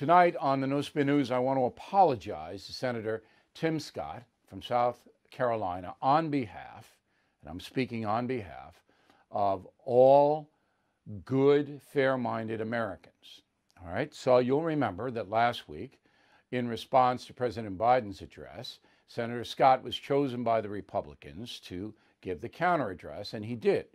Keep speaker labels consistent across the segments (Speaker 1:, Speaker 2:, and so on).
Speaker 1: Tonight on the No Spin News, I want to apologize to Senator Tim Scott from South Carolina on behalf, and I'm speaking on behalf, of all good, fair-minded Americans. All right, so you'll remember that last week, in response to President Biden's address, Senator Scott was chosen by the Republicans to give the counter address, and he did.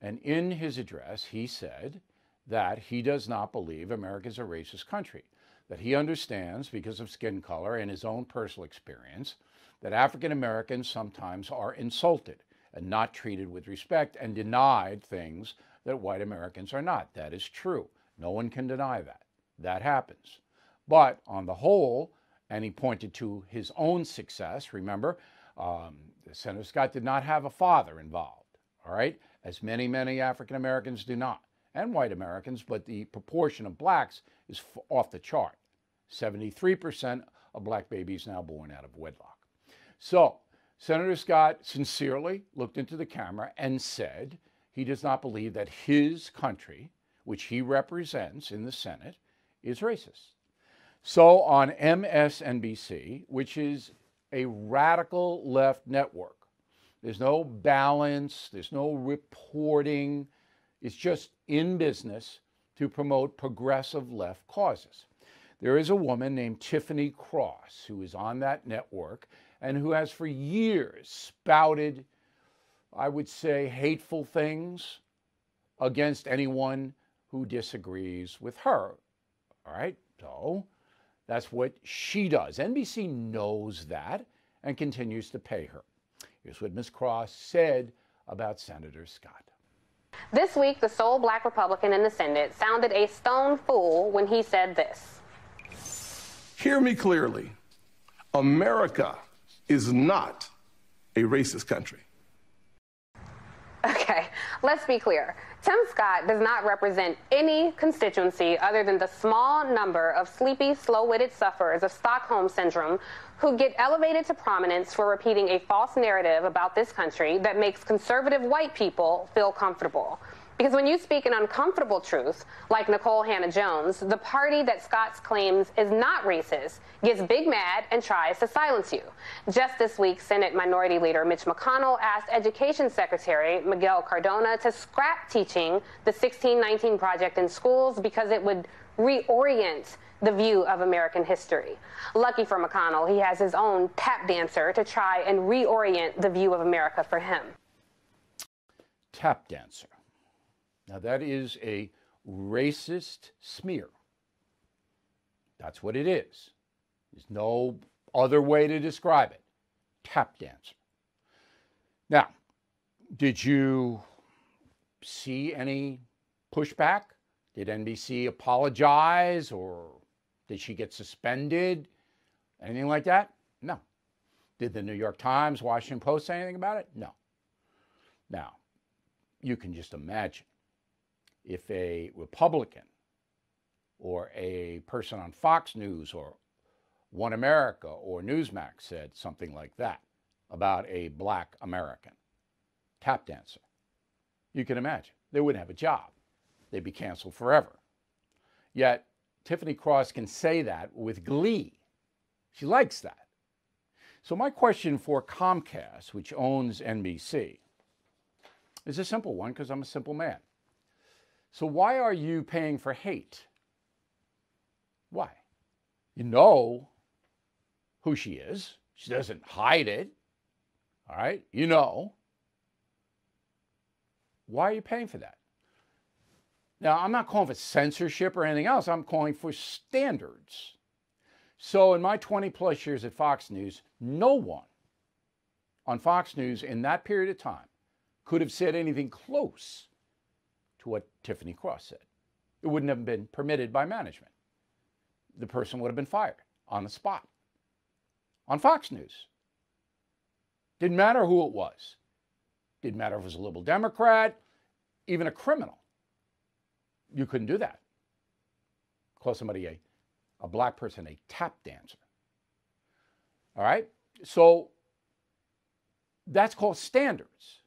Speaker 1: And in his address, he said that he does not believe America is a racist country, that he understands, because of skin color and his own personal experience, that African Americans sometimes are insulted and not treated with respect and denied things that white Americans are not. That is true. No one can deny that. That happens. But on the whole, and he pointed to his own success, remember, Senator Scott did not have a father involved, all right, as many African Americans do not, and white Americans, but the proportion of blacks is off the chart. 73% of black babies now born out of wedlock. So Senator Scott sincerely looked into the camera and said he does not believe that his country, which he represents in the Senate, is racist. So on MSNBC, which is a radical left network, there's no balance, there's no reporting, it's just in business to promote progressive left causes. There is a woman named Tiffany Cross who is on that network and who has for years spouted, I would say, hateful things against anyone who disagrees with her. All right, so that's what she does. NBC knows that and continues to pay her. Here's what Ms. Cross said about Senator Scott.
Speaker 2: This week, the sole black Republican in the Senate sounded a stone fool when he said this.
Speaker 3: Hear me clearly. America is not a racist country.
Speaker 2: Okay, let's be clear. Tim Scott does not represent any constituency other than the small number of sleepy, slow-witted sufferers of Stockholm Syndrome who get elevated to prominence for repeating a false narrative about this country that makes conservative white people feel comfortable. Because when you speak an uncomfortable truth, like Nicole Hannah-Jones, the party that Scott claims is not racist gets big mad and tries to silence you. Just this week, Senate Minority Leader Mitch McConnell asked Education Secretary Miguel Cardona to scrap teaching the 1619 Project in schools because it would reorient the view of American history. Lucky for McConnell, he has his own tap dancer to try and reorient the view of America for him.
Speaker 1: Tap dancer. Now, that is a racist smear. That's what it is. There's no other way to describe it. Tap dancer. Now, did you see any pushback? Did NBC apologize, or did she get suspended? Anything like that? No. Did the New York Times, Washington Post say anything about it? No. Now, you can just imagine if a Republican or a person on Fox News or One America or Newsmax said something like that about a black American tap dancer. You can imagine. They wouldn't have a job. They'd be canceled forever. Yet Tiffany Cross can say that with glee. She likes that. So my question for Comcast, which owns NBC, is a simple one, because I'm a simple man. So why are you paying for hate? Why? You know who she is. She doesn't hide it. All right? You know. Why are you paying for that? Now, I'm not calling for censorship or anything else. I'm calling for standards. So in my 20-plus years at Fox News, no one on Fox News in that period of time could have said anything close to what Tiffany Cross said. It wouldn't have been permitted by management. The person would have been fired on the spot. On Fox News. Didn't matter who it was. Didn't matter if it was a liberal Democrat, even a criminal. You couldn't do that. Call somebody a black person a tap dancer. All right? So that's called standards.